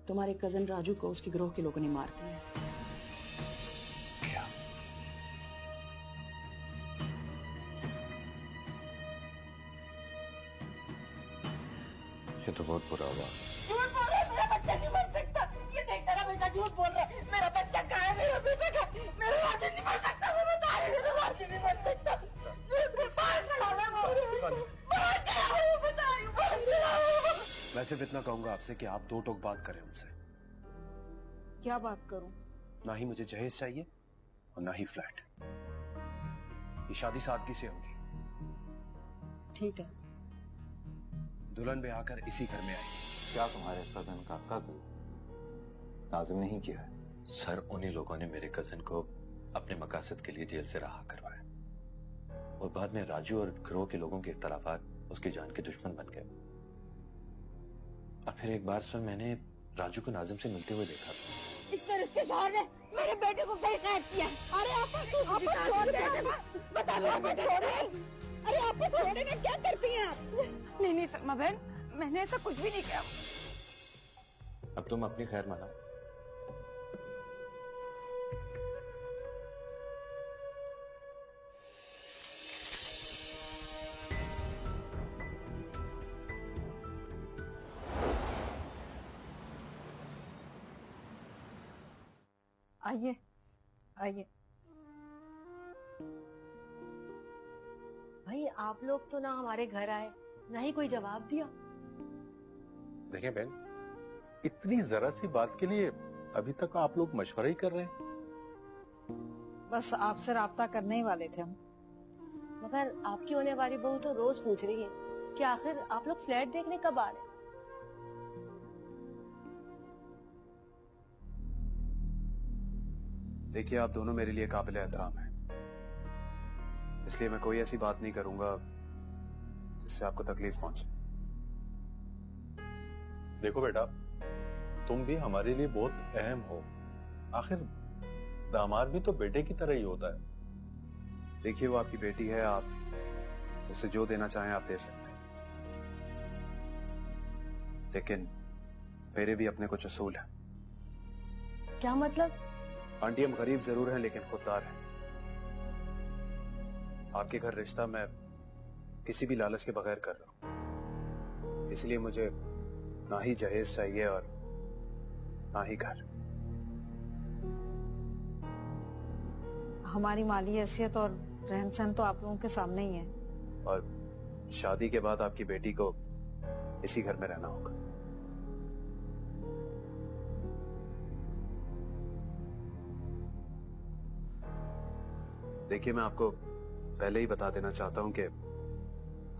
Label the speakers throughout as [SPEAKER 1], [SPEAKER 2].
[SPEAKER 1] तुम्हारे कजन राजू को उसके गिरोह के लोगों ने मार दिया।
[SPEAKER 2] क्या? ये तो बहुत बुरा हुआ।
[SPEAKER 3] झूठ बोल रहे, मेरा बच्चा नहीं मर सकता। ये देख तेरा बेटा झूठ बोल रहा है। मेरा बच्चा कहाँ है? मेरा बेटा कहाँ है? मेरा राजू नहीं मर सकता। मैं बता रही हूँ, मेरा राजू नहीं मर सकता। बाहर खड़ा है वो। बाहर खड़ा है वो, बता रही हूँ, बाहर खड़ा है वो।
[SPEAKER 2] मैं सिर्फ इतना कहूंगा आपसे कि आप दो टोक बात करें उनसे।
[SPEAKER 1] क्या बात करूं?
[SPEAKER 2] ना ही मुझे जहेज चाहिए और ना ही फ्लैट। ये शादी सादगी से होगी।
[SPEAKER 1] ठीक है।
[SPEAKER 2] दुल्हन ब्याह कर इसी घर में आएगी।
[SPEAKER 4] क्या तुम्हारे कजन का कत्ल नाजिम ने ही किया है?
[SPEAKER 5] सर, उन्हीं लोगों ने मेरे कजन को अपने मकासद के लिए जेल से रहा करवाया और बाद में राजू और गिरोह के लोगों के इख्तलाफात उसकी जान के दुश्मन बन गए। और फिर एक बार सर मैंने राजू को नाजिम से मिलते हुए देखा था।
[SPEAKER 3] इस पर इसके शौहर ने मेरे बेटे को कहीं कैद किया। अरे आप छोड़ दे, बता दो बेटे छोड़े। अरे आपको छोड़ेंगे, क्या करती हैं आप? नहीं सलमा बहन, मैंने ऐसा कुछ भी नहीं किया।
[SPEAKER 5] अब तुम अपनी खैर मनाओ।
[SPEAKER 6] आइए आइए।
[SPEAKER 7] भाई आप लोग तो ना हमारे घर आए, ना ही कोई जवाब दिया।
[SPEAKER 4] देखिए बहन, इतनी जरा सी बात के लिए अभी तक आप लोग मशवरा ही कर रहे हैं।
[SPEAKER 6] बस आपसे राब्ता करने ही वाले थे हम।
[SPEAKER 7] मगर आपकी होने वाली बहू तो रोज पूछ रही है कि आखिर आप लोग फ्लैट देखने कब आ रहे हैं।
[SPEAKER 2] देखिए, आप दोनों मेरे लिए काबिल एहतराम हैं, इसलिए मैं कोई ऐसी बात नहीं करूंगा जिससे आपको तकलीफ पहुंचे।
[SPEAKER 4] देखो बेटा, तुम भी हमारे लिए बहुत अहम हो। आखिर दामाद भी तो बेटे की तरह ही होता है।
[SPEAKER 2] देखिए, वो आपकी बेटी है, आप उसे जो देना चाहें आप दे सकते हैं, लेकिन मेरे भी अपने कुछ असूल हैं।
[SPEAKER 7] क्या मतलब?
[SPEAKER 2] आंटी, हम गरीब जरूर हैं लेकिन खुददार हैं। आपके घर रिश्ता मैं किसी भी लालच के बगैर कर रहा हूं, इसलिए मुझे ना ही जहेज चाहिए और ना ही घर।
[SPEAKER 6] हमारी माली हैसियत और रहन सहन तो आप लोगों के सामने ही है।
[SPEAKER 2] और शादी के बाद आपकी बेटी को इसी घर में रहना होगा। देखिए, मैं आपको पहले ही बता देना चाहता हूं कि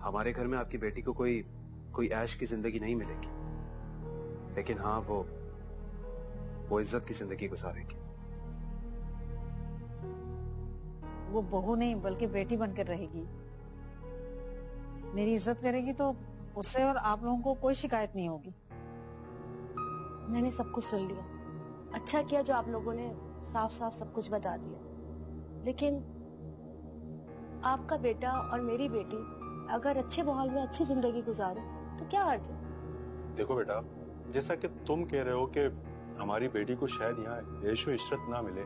[SPEAKER 2] हमारे घर में आपकी बेटी को कोई ऐश की जिंदगी नहीं मिलेगी, लेकिन हाँ, वो इज्जत की जिंदगी गुजारेगी।
[SPEAKER 6] वो बहू नहीं बल्कि बेटी बनकर रहेगी। मेरी इज्जत करेगी तो उससे और आप लोगों को कोई शिकायत नहीं होगी।
[SPEAKER 7] मैंने सब कुछ सुन लिया। अच्छा किया जो आप लोगों ने साफ साफ सब कुछ बता दिया। लेकिन आपका बेटा और मेरी बेटी अगर अच्छे माहौल में अच्छी जिंदगी गुजारे तो क्या अर्ज है?
[SPEAKER 4] देखो बेटा, जैसा कि तुम कह रहे हो कि हमारी बेटी को शायद यहाँ ऐशो इशरत ना मिले,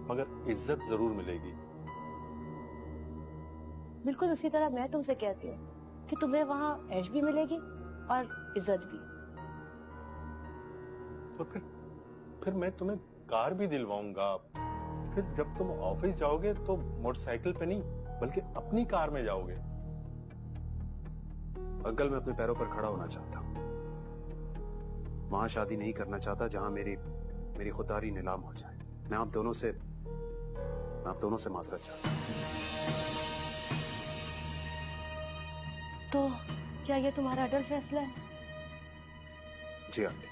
[SPEAKER 4] मगर इज्जत जरूर मिलेगी।
[SPEAKER 7] बिल्कुल उसी तरह मैं तुमसे कहती हूँ कि तुम्हें वहाँ ऐश भी मिलेगी और इज्जत भी।
[SPEAKER 4] तो फिर मैं तुम्हें कार भी दिलवाऊंगा। फिर जब तुम ऑफिस जाओगे तो मोटरसाइकिल पे नहीं बल्कि अपनी कार में जाओगे।
[SPEAKER 2] अंकल, मैं अपने पैरों पर खड़ा होना चाहता हूं। वहां शादी नहीं करना चाहता जहां मेरी खुददारी नीलाम हो जाए। मैं आप दोनों से माजरत चाहता हूं।
[SPEAKER 7] तो क्या ये तुम्हारा अटल फैसला है?
[SPEAKER 2] जी आंटी।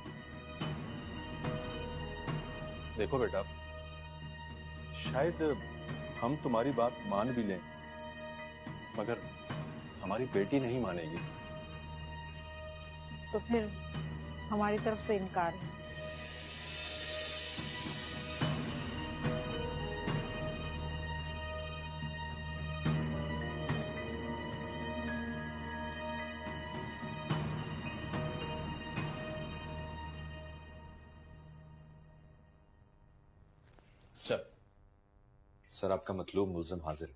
[SPEAKER 4] देखो बेटा, शायद हम तुम्हारी बात मान भी लें, मगर हमारी बेटी नहीं मानेगी।
[SPEAKER 6] तो फिर हमारी तरफ से इनकार है।
[SPEAKER 5] सर, आपका मतलूब मुल्जिम हाजिर है।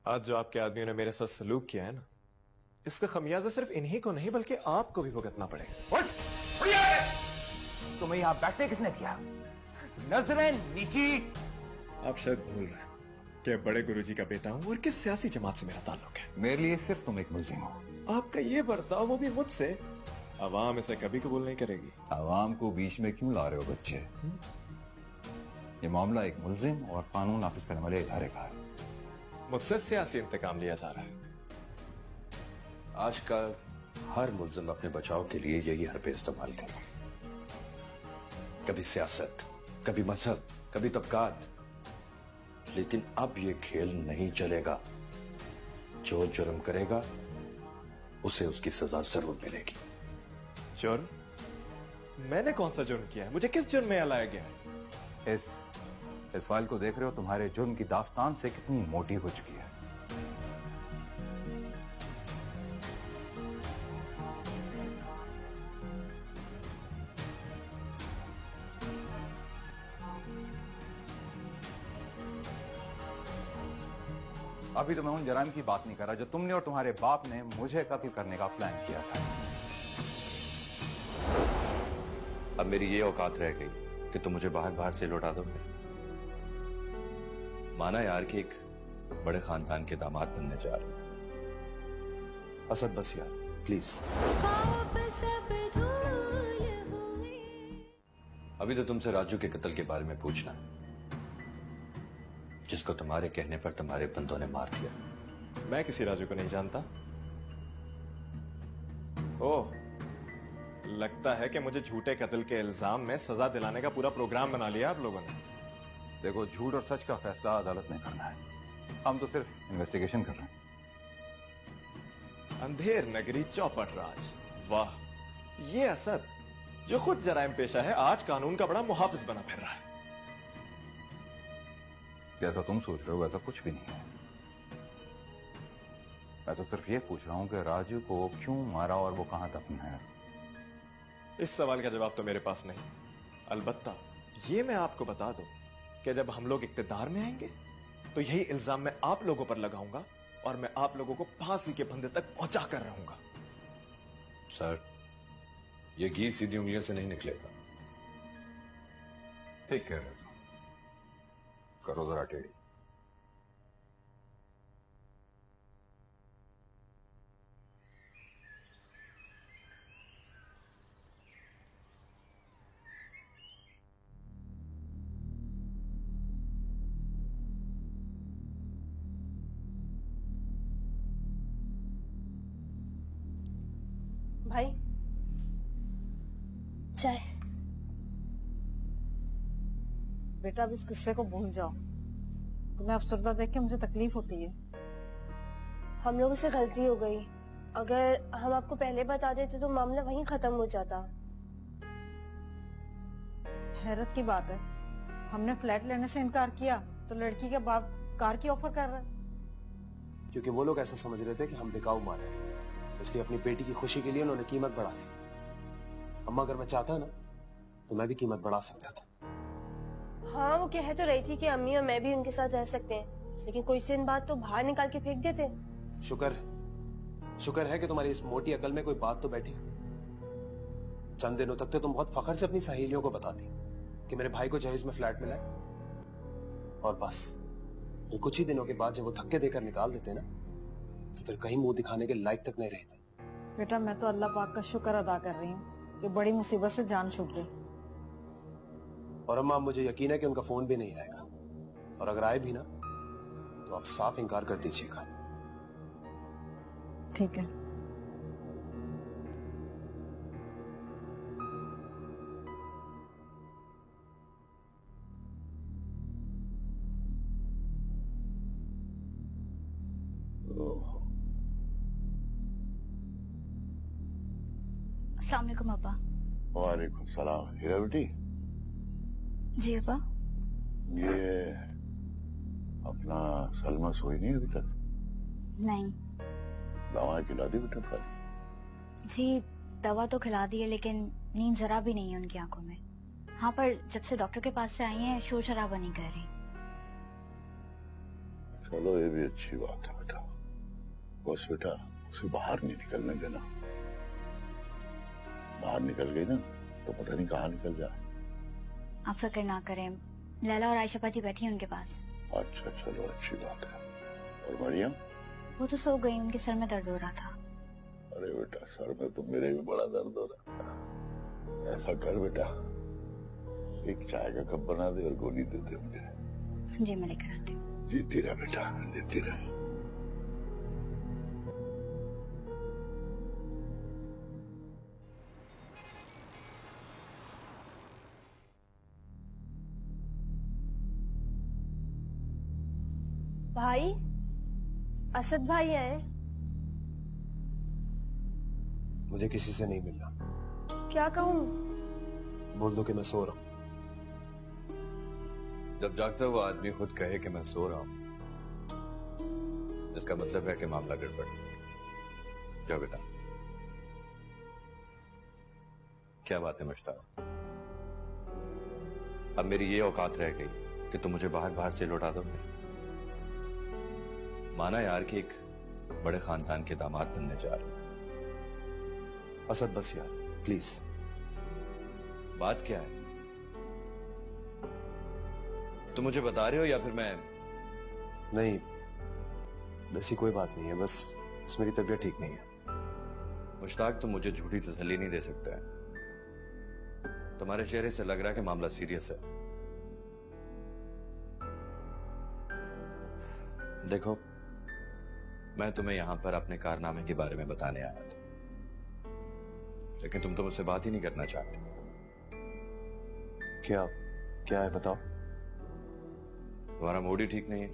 [SPEAKER 8] आज जो आपके आदमियों ने मेरे साथ सलूक किया है ना, इसका खमियाजा सिर्फ इन्हीं को नहीं बल्कि आपको भी भुगतना पड़ेगा।
[SPEAKER 9] तुम्हें यहाँ बैठने किसने दिया? नजरें नीची।
[SPEAKER 8] आप शायद भूल रहे हैं कि बड़े गुरुजी का बेटा हूं और किस सियासी जमात से मेरा ताल्लुक है।
[SPEAKER 9] मेरे लिए सिर्फ तुम एक मुल्जिम हो।
[SPEAKER 8] आपका ये बर्ताव, वो भी मुझसे, अवाम इसे कभी कबूल नहीं करेगी।
[SPEAKER 9] आवाम को बीच में क्यों ला रहे हो बच्चे? ये मामला एक मुल्जिम और कानून नाफिज करने वाले इदारे का है।
[SPEAKER 8] मुझसे सियासी इंतकाम लिया जा रहा है।
[SPEAKER 5] आजकल हर मुल्जिम अपने बचाव के लिए यही हरबे इस्तेमाल करता है। कभी सियासत, कभी मजहब, कभी तबकात। लेकिन अब ये खेल नहीं चलेगा। जो जुर्म करेगा उसे उसकी सजा जरूर मिलेगी।
[SPEAKER 8] जुर्म? मैंने कौन सा जुर्म किया है? मुझे किस जुर्म में लाया गया है?
[SPEAKER 9] इस फाइल को देख रहे हो? तुम्हारे जुर्म की दास्तान से कितनी मोटी हो चुकी है। अभी तो मैं उन जराइम की बात नहीं कर रहा जो तुमने और तुम्हारे बाप ने मुझे कत्ल करने का प्लान किया था।
[SPEAKER 5] अब मेरी ये औकात रह गई कि तुम मुझे बाहर बाहर से लौटा दोगे। माना यार कि एक बड़े खानदान के दामाद बनने जा रहे हो।
[SPEAKER 2] असद बस यार, प्लीज।
[SPEAKER 5] अभी तो तुमसे राजू के कत्ल के बारे में पूछना है, जिसको तुम्हारे कहने पर तुम्हारे बंदों ने मार दिया।
[SPEAKER 8] मैं किसी राजू को नहीं जानता। ओह, लगता है कि मुझे झूठे कत्ल के इल्जाम में सजा दिलाने का पूरा प्रोग्राम बना लिया आप लोगों ने।
[SPEAKER 9] देखो, झूठ और सच का फैसला अदालत ने करना है। हम तो सिर्फ इन्वेस्टिगेशन कर रहे हैं।
[SPEAKER 8] अंधेर नगरी चौपट राज। वाह, ये असद जो खुद जराइम पेशा है आज कानून का बड़ा मुहाफिज बना फिर रहा है।
[SPEAKER 9] जैसा तुम सोच रहे हो वैसा कुछ भी नहीं है। मैं तो सिर्फ ये पूछ रहा हूं कि राजू को क्यों मारा और वो कहां दफन है।
[SPEAKER 8] इस सवाल का जवाब तो मेरे पास नहीं। अलबत्ता ये मैं आपको बता दूं कि जब हम लोग इक्तिदार में आएंगे तो यही इल्जाम मैं आप लोगों पर लगाऊंगा और मैं आप लोगों को फांसी के फंदे तक पहुंचा कर रहूंगा।
[SPEAKER 5] सर, ये घी सीधी उंगलियों से नहीं निकलेगा।
[SPEAKER 9] ठीक कह रहे हो। करो जरा टेढ़ी।
[SPEAKER 7] भाई, चाय।
[SPEAKER 6] बेटा अब इस किस्से को भूल जाओ। तुम्हें अफसरदा देख के मुझे तकलीफ होती है।
[SPEAKER 7] हम लोगों से गलती हो गई। अगर हम आपको पहले बता देते तो मामला वहीं खत्म हो जाता।
[SPEAKER 6] हैरत की बात है, हमने फ्लैट लेने से इनकार किया तो लड़की के बाप कार की ऑफर कर रहा है।
[SPEAKER 2] क्योंकि वो लोग ऐसा समझ रहे थे कि हम बिकाऊ मारे हैं, इसलिए अपनी बेटी की खुशी के लिए उन्होंने कीमत बढ़ा दी। अम्मा, अगर मैं चाहता ना तो मैं भी कीमत बढ़ा सकता था।
[SPEAKER 7] हाँ, वो कह तो रही थी कि अम्मी और मैं भी उनके साथ रह सकते हैं, लेकिन कोई दिन बाद तो बाहर निकाल के फेंक देते।
[SPEAKER 2] शुक्र है कि तुम्हारी इस मोटी अकल में कोई बात तो बैठी। चंद दिनों तक तो तुम बहुत फख्र से अपनी सहेलियों को बताती कि मेरे भाई को जहेज में फ्लैट मिला है, और बस फिर कुछ ही दिनों के बाद जब वो धक्के देकर निकाल देते ना तो फिर कहीं मुंह दिखाने के लायक तक नहीं रहते।
[SPEAKER 6] बेटा, मैं तो अल्लाह पाक का शुक्र अदा कर रही हूँ कि बड़ी मुसीबत से जान छूट गई।
[SPEAKER 2] और अम्मा, मुझे यकीन है कि उनका फोन भी नहीं आएगा, और अगर आए भी ना तो आप साफ इनकार कर दीजिएगा।
[SPEAKER 6] ठीक है।
[SPEAKER 10] अस्सलाम वालेकुम अब्बा।
[SPEAKER 11] वालेकुम सलाम। हीरा बेटी,
[SPEAKER 10] जी अब्बा।
[SPEAKER 11] ये अपना सलमा सोई नहीं अभी तक?
[SPEAKER 10] नहीं
[SPEAKER 11] दवाएं खिला दी बेटा सारी?
[SPEAKER 10] जी, दवा तो खिला दी है लेकिन नींद जरा भी नहीं है उनकी आंखों में। हाँ, पर जब से डॉक्टर के पास से आई हैं शोर शराबा नहीं कर रही।
[SPEAKER 11] चलो ये भी अच्छी बात है बेटा। बस बेटा उसे बाहर नहीं निकलने देना। बाहर निकल गई ना तो पता नहीं कहाँ निकल जाए।
[SPEAKER 10] आप फिक्र ना करें, लैला और आयशा पाजी बैठी हैं उनके पास।
[SPEAKER 11] अच्छा चलो अच्छी बात है। और मरियम?
[SPEAKER 10] वो तो सो गई, उनके सर में दर्द हो रहा था।
[SPEAKER 11] अरे बेटा सर में तो मेरे भी बड़ा दर्द हो रहा है। ऐसा कर बेटा, एक चाय का कप बना दे और गोली दे दे मुझे।
[SPEAKER 10] जी मैं लेकर आती हूँ।
[SPEAKER 11] जीती रह बेटा, जीती रह।
[SPEAKER 7] भाई, असद भाई आए।
[SPEAKER 2] मुझे किसी से नहीं मिलना।
[SPEAKER 7] क्या कहूँ?
[SPEAKER 2] बोल दो कि मैं सो रहा हूँ।
[SPEAKER 5] जब जागता हुआ आदमी खुद कहे कि मैं सो रहा हूं, इसका मतलब है कि मामला गड़बड़। जाओ बेटा। क्या बात है मुश्ताक? अब मेरी ये औकात रह गई कि तुम मुझे बाहर बाहर से लौटा दोगे? माना यार कि एक बड़े खानदान के दामाद बनने जा रहे हो।
[SPEAKER 2] असद बस यार प्लीज।
[SPEAKER 5] बात क्या है? तुम मुझे बता रहे हो या फिर मैं?
[SPEAKER 2] नहीं, वैसी कोई बात नहीं है, बस मेरी तबीयत ठीक नहीं है।
[SPEAKER 5] मुश्ताक तुम मुझे झूठी तसल्ली नहीं दे सकते हैं। तुम्हारे चेहरे से लग रहा है कि मामला सीरियस है। देखो, मैं तुम्हें यहां पर अपने कारनामे के बारे में बताने आया था, लेकिन तुम तो मुझसे बात ही नहीं करना चाहते।
[SPEAKER 2] क्या क्या है बताओ।
[SPEAKER 5] तुम्हारा मूड ही ठीक नहीं है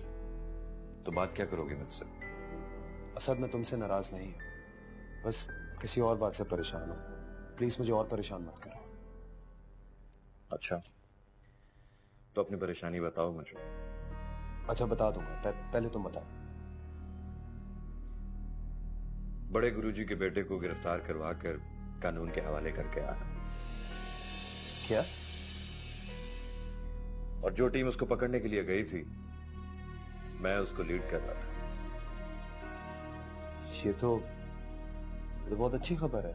[SPEAKER 5] तो बात क्या करोगे मुझसे?
[SPEAKER 2] असद मैं तुमसे नाराज नहीं हूं, बस किसी और बात से परेशान हूं। प्लीज मुझे और परेशान मत करो।
[SPEAKER 5] अच्छा, तो अपनी परेशानी बताओ मुझे।
[SPEAKER 2] अच्छा बता दूंगा, पहले तुम बताओ।
[SPEAKER 5] बड़े गुरुजी के बेटे को गिरफ्तार करवा कर कानून के हवाले करके आना।
[SPEAKER 2] क्या?
[SPEAKER 5] और जो टीम उसको पकड़ने के लिए गई थी, मैं उसको लीड कर रहा था।
[SPEAKER 2] ये तो बहुत अच्छी खबर है।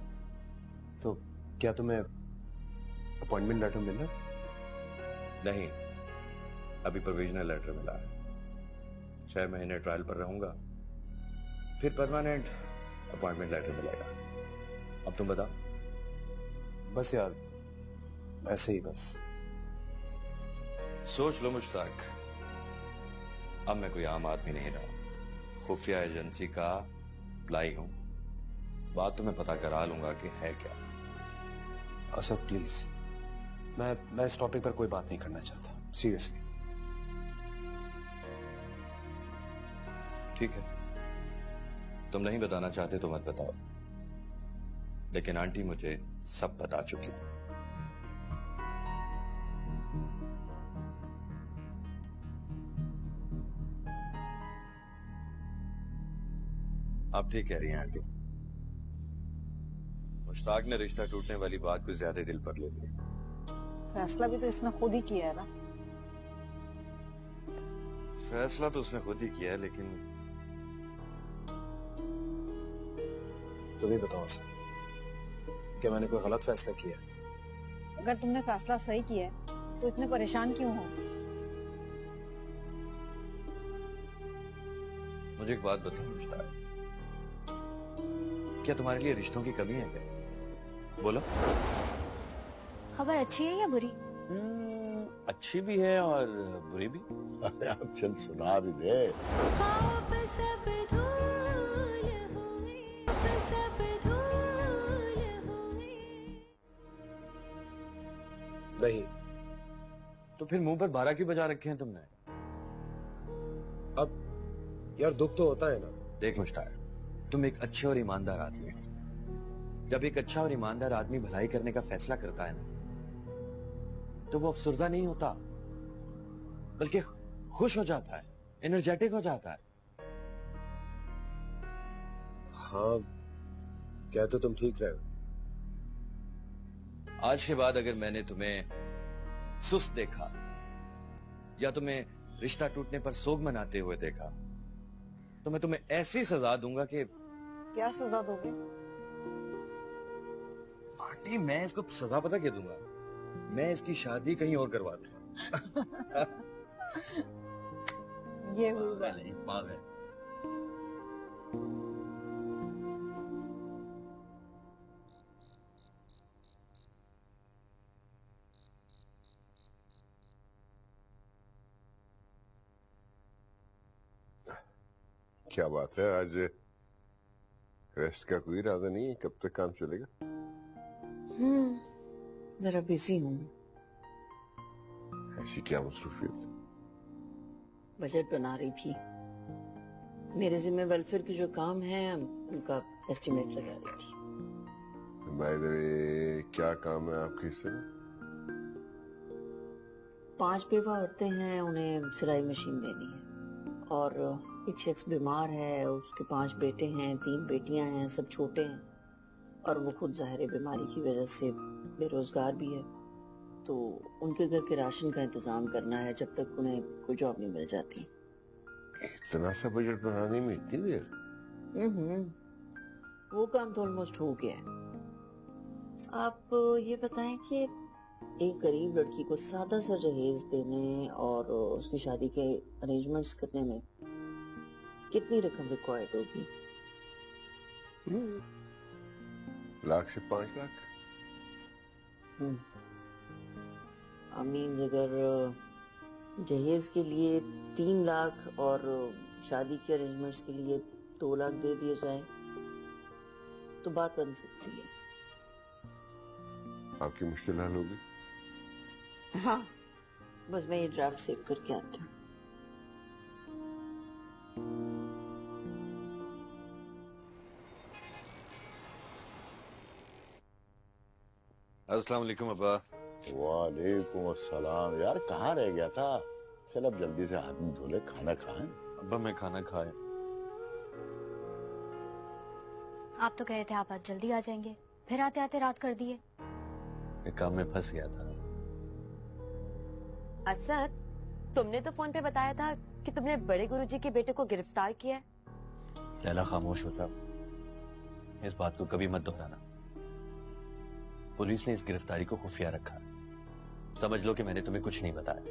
[SPEAKER 2] तो क्या तुम्हें अपॉइंटमेंट लेटर मिला?
[SPEAKER 5] नहीं, अभी प्रोविजनल लेटर मिला है। 6 महीने ट्रायल पर रहूंगा, फिर परमानेंट अपॉइंटमेंट लेटर मिलेगा। अब तुम बताओ।
[SPEAKER 2] बस यार ऐसे ही बस।
[SPEAKER 5] सोच लो मुश्ताक, अब मैं कोई आम आदमी नहीं रहा। खुफिया एजेंसी का एम्प्लॉय हूं। बात तो मैं पता करा लूंगा कि है क्या।
[SPEAKER 2] असद प्लीज, मैं इस टॉपिक पर कोई बात नहीं करना चाहता, सीरियसली।
[SPEAKER 5] ठीक है, तुम नहीं बताना चाहते तो मत बताओ, लेकिन आंटी मुझे सब बता चुकी है। आप ठीक कह रही हैं आंटी। मुश्ताक ने रिश्ता टूटने वाली बात को ज्यादा दिल पर ले लिया।
[SPEAKER 6] फैसला भी तो इसने खुद ही किया है ना।
[SPEAKER 5] फैसला तो उसने खुद ही किया है, लेकिन
[SPEAKER 2] तुम्हें बताओ असद, क्या मैंने कोई गलत फैसला किया?
[SPEAKER 6] अगर तुमने फैसला सही किया है तो इतने परेशान क्यों हो?
[SPEAKER 5] मुझे एक बात बताओ मुश्ताक, क्या तुम्हारे लिए रिश्तों की कमी है क्या? बोलो।
[SPEAKER 10] खबर अच्छी है या बुरी?
[SPEAKER 5] अच्छी भी है और बुरी भी।
[SPEAKER 11] अरे आप चल सुना भी दे।
[SPEAKER 2] नहीं।
[SPEAKER 5] तो फिर मुंह पर बारह क्यों बजा रखे हैं तुमने?
[SPEAKER 2] अब यार दुख तो होता है ना।
[SPEAKER 5] देख मुश्ताक, तुम एक अच्छे और ईमानदार आदमी हो। जब एक अच्छा और ईमानदार आदमी भलाई करने का फैसला करता है ना, तो वो अफसुर्दा नहीं होता, बल्कि खुश हो जाता है, एनर्जेटिक हो जाता है।
[SPEAKER 2] हाँ, क्या तो तुम ठीक रहे हो।
[SPEAKER 5] आज के बाद अगर मैंने तुम्हें सुस्त देखा या तुम्हें रिश्ता टूटने पर सोग मनाते हुए देखा तो मैं तुम्हें ऐसी सजा दूंगा कि
[SPEAKER 6] क्या सजा दोगे?
[SPEAKER 5] आंटी मैं इसको सजा पता क्या दूंगा? मैं इसकी शादी कहीं और करवा दूंगा।
[SPEAKER 6] ये होगा।
[SPEAKER 5] नहीं पागल।
[SPEAKER 11] क्या बात है, आज रेस्ट का कोई इरादा नहीं है? कब तक काम चलेगा?
[SPEAKER 1] जरा बिजी हूँ।
[SPEAKER 11] ऐसी क्या मसरूफियत?
[SPEAKER 1] बजट बना रही थी। मेरे जिम्मे वेलफेयर के जो काम है उनका एस्टिमेट लगा रही थी।
[SPEAKER 11] बाय द वे, क्या काम है आपके हिस्से में?
[SPEAKER 1] 5 बेवा औरतें हैं, उन्हें सिलाई मशीन देनी है। और एक शख्स बीमार है, उसके 5 बेटे हैं, 3 बेटियां हैं, सब छोटे हैं। और वो खुद जाहिर बीमारी की वजह से बेरोजगार भी है। तो उनके घर के राशन का इंतजाम करना है जब तक उन्हें कोई जॉब नहीं मिल जाती।
[SPEAKER 11] इतना सा बजट बनाने में इतनी देर?
[SPEAKER 1] वो काम तो ऑलमोस्ट हो गया है। आप ये बताएं कि एक गरीब लड़की को सादा सा जहेज देने और उसकी शादी के अरेंजमेंट्स करने में कितनी रकम रिक्वायर्ड होगी?
[SPEAKER 11] लाख से 5 लाख।
[SPEAKER 1] मीन्स अगर जहेज के लिए 3 लाख और शादी के अरेंजमेंट्स के लिए 2 लाख दे दिए जाए तो बात बन सकती है।
[SPEAKER 11] आपकी मुश्किल हल होगी।
[SPEAKER 1] हाँ, बस मैं ये ड्राफ्ट सेव करके आती हूँ।
[SPEAKER 5] अस्सलाम वालेकुम अब्बा।
[SPEAKER 11] वालेकुम अस्सलाम। यार कहाँ रह गया था? चल अब जल्दी से हाथ मुंह धो ले, खाना खाएं।
[SPEAKER 5] अब्बा मैं खाना खाए।
[SPEAKER 10] आप तो कहे थे आप आज जल्दी आ जाएंगे, फिर आते आते रात कर दिए।
[SPEAKER 5] एक काम में फंस गया था।
[SPEAKER 7] असद, तुमने तो फोन पे बताया था कि तुमने बड़े गुरुजी के बेटे को गिरफ्तार किया है।
[SPEAKER 5] लैला खामोश हो जा। इस बात को कभी मत दोहराना। पुलिस ने इस गिरफ्तारी को खुफिया रखा। समझ लो कि मैंने तुम्हें कुछ नहीं बताया।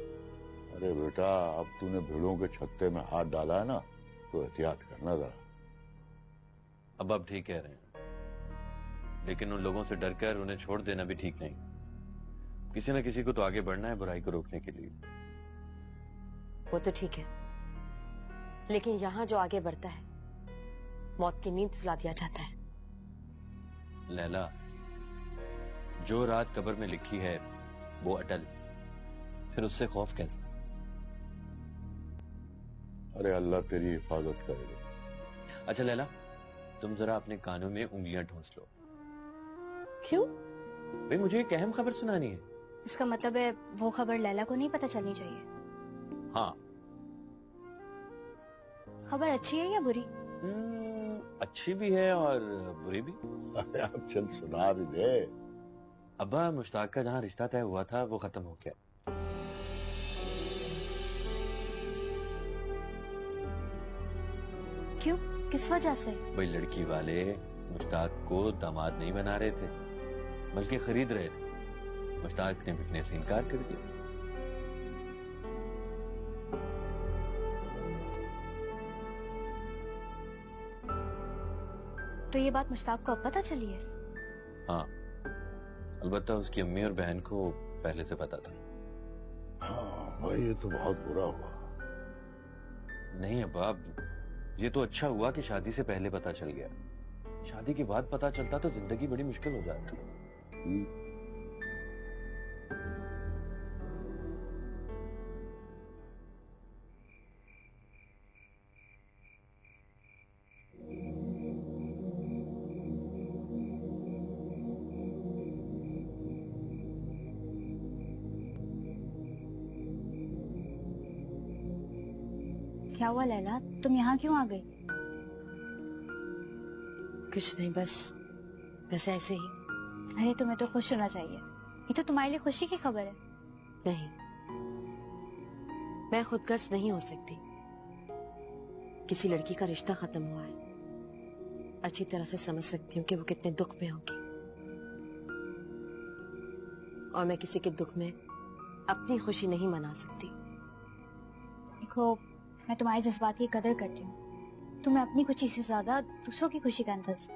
[SPEAKER 11] अरे बेटा, अब तूने भेड़ों के छत्ते में हाथ डाला है ना, तो एहतियात करना जरा।
[SPEAKER 5] अब आप ठीक कह रहे हैं, लेकिन उन लोगों से डरकर उन्हें छोड़ देना भी ठीक नहीं। किसी न किसी को तो आगे बढ़ना है बुराई को रोकने के लिए।
[SPEAKER 7] वो तो ठीक है, लेकिन यहाँ जो आगे बढ़ता है मौत की नींद सुला दिया जाता है।
[SPEAKER 5] लैला, जो रात कब्र में लिखी है वो अटल, फिर उससे खौफ कैसे?
[SPEAKER 11] अरे अल्लाह तेरी हिफाजत करेगा।
[SPEAKER 5] अच्छा लैला, तुम जरा अपने कानों में उंगलियां ठूंस लो।
[SPEAKER 7] क्यों?
[SPEAKER 5] भाई मुझे एक अहम खबर सुनानी है।
[SPEAKER 10] इसका मतलब है वो खबर लैला को नहीं पता चलनी चाहिए।
[SPEAKER 5] हाँ।
[SPEAKER 10] खबर अच्छी है या बुरी?
[SPEAKER 5] अच्छी भी है और बुरी भी।
[SPEAKER 11] अरे अब चल सुना भी दे।
[SPEAKER 5] अब्बा, मुश्ताक का जहाँ रिश्ता तय हुआ था वो खत्म हो गया।
[SPEAKER 10] क्यों, किस वजह से?
[SPEAKER 5] भाई लड़की वाले मुश्ताक को दामाद नहीं बना रहे थे, बल्कि खरीद रहे थे। मुश्ताक ने बिकने से इनकार कर दिया।
[SPEAKER 10] तो ये बात मुश्ताक को अब पता चली है?
[SPEAKER 5] हाँ, अलबत्ता उसकी अम्मी और बहन को पहले से पता था।
[SPEAKER 11] हाँ भाई, ये तो बहुत बुरा हुआ।
[SPEAKER 5] नहीं अब्बा, ये तो अच्छा हुआ कि शादी से पहले पता चल गया। शादी के बाद पता चलता तो जिंदगी बड़ी मुश्किल हो जाती।
[SPEAKER 10] क्या हुआ लैला, तुम यहाँ क्यों आ गई?
[SPEAKER 7] कुछ नहीं, बस ऐसे ही।
[SPEAKER 10] अरे तुम्हें तो खुश होना चाहिए, ये तो तुम्हारे लिए खुशी की खबर है।
[SPEAKER 7] नहीं, मैं खुदगर्ज नहीं हो सकती। किसी लड़की का रिश्ता खत्म हुआ है, अच्छी तरह से समझ सकती हूँ कि वो कितने दुख में होगी, और मैं किसी के दुख में अपनी खुशी नहीं मना सकती।
[SPEAKER 10] देखो, मैं तुम्हारे जज्बात की कदर करती हूँ, तुम्हें अपनी खुशी से ज्यादा दूसरों की खुशी का अंदाज।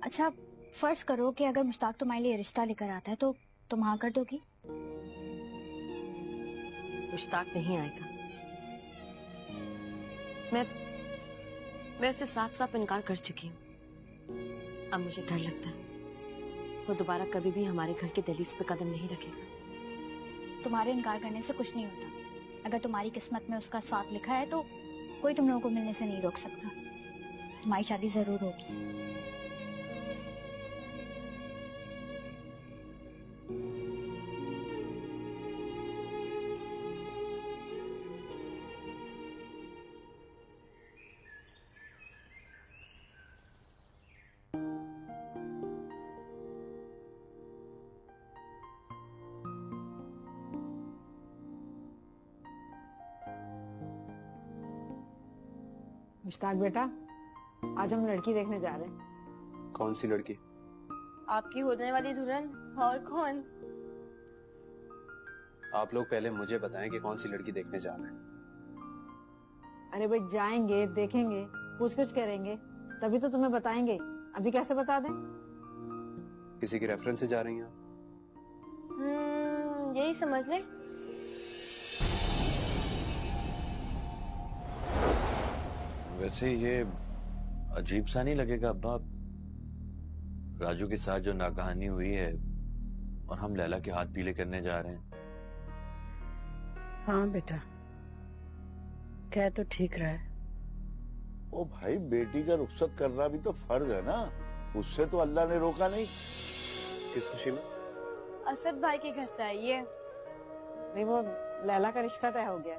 [SPEAKER 10] अच्छा, फर्ज करो कि अगर मुश्ताक तुम्हारे लिए रिश्ता लेकर आता है तो तुम हाँ कर दोगी?
[SPEAKER 7] मुश्ताक नहीं आएगा। मैं उससे साफ साफ इनकार कर चुकी हूँ। अब मुझे डर लगता है वो दोबारा कभी भी हमारे घर के दहलीज पे कदम नहीं रखेगा।
[SPEAKER 10] तुम्हारे इनकार करने से कुछ नहीं होता। अगर तुम्हारी किस्मत में उसका साथ लिखा है तो कोई तुम लोगों को मिलने से नहीं रोक सकता। तुम्हारी शादी जरूर होगी।
[SPEAKER 6] मुश्ताक बेटा, आज हम लड़की देखने जा रहे हैं।
[SPEAKER 2] कौन सी लड़की?
[SPEAKER 7] आपकी होने वाली दुल्हन। और कौन?
[SPEAKER 2] आप लोग पहले मुझे बताएं कि कौन सी लड़की देखने जा रहे हैं।
[SPEAKER 6] अरे भाई, जाएंगे, देखेंगे, पूछगछ करेंगे, तभी तो तुम्हें बताएंगे। अभी कैसे बता दें?
[SPEAKER 2] किसी के रेफरेंस से जा रही हैं आप?
[SPEAKER 7] यही समझ ले।
[SPEAKER 5] वैसे ये अजीब सा नहीं लगेगा अब्बा, राजू के साथ जो नाकहानी हुई है और हम लैला के हाथ पीले करने जा रहे हैं?
[SPEAKER 1] हाँ बेटा, कह तो ठीक रहा है।
[SPEAKER 11] ओ भाई, बेटी का रुखसत करना भी तो फर्ज है ना, उससे तो अल्लाह ने रोका नहीं।
[SPEAKER 2] किस खुशी में?
[SPEAKER 7] असद भाई के घर से आई है।
[SPEAKER 6] नहीं, वो लैला का रिश्ता तय हो गया।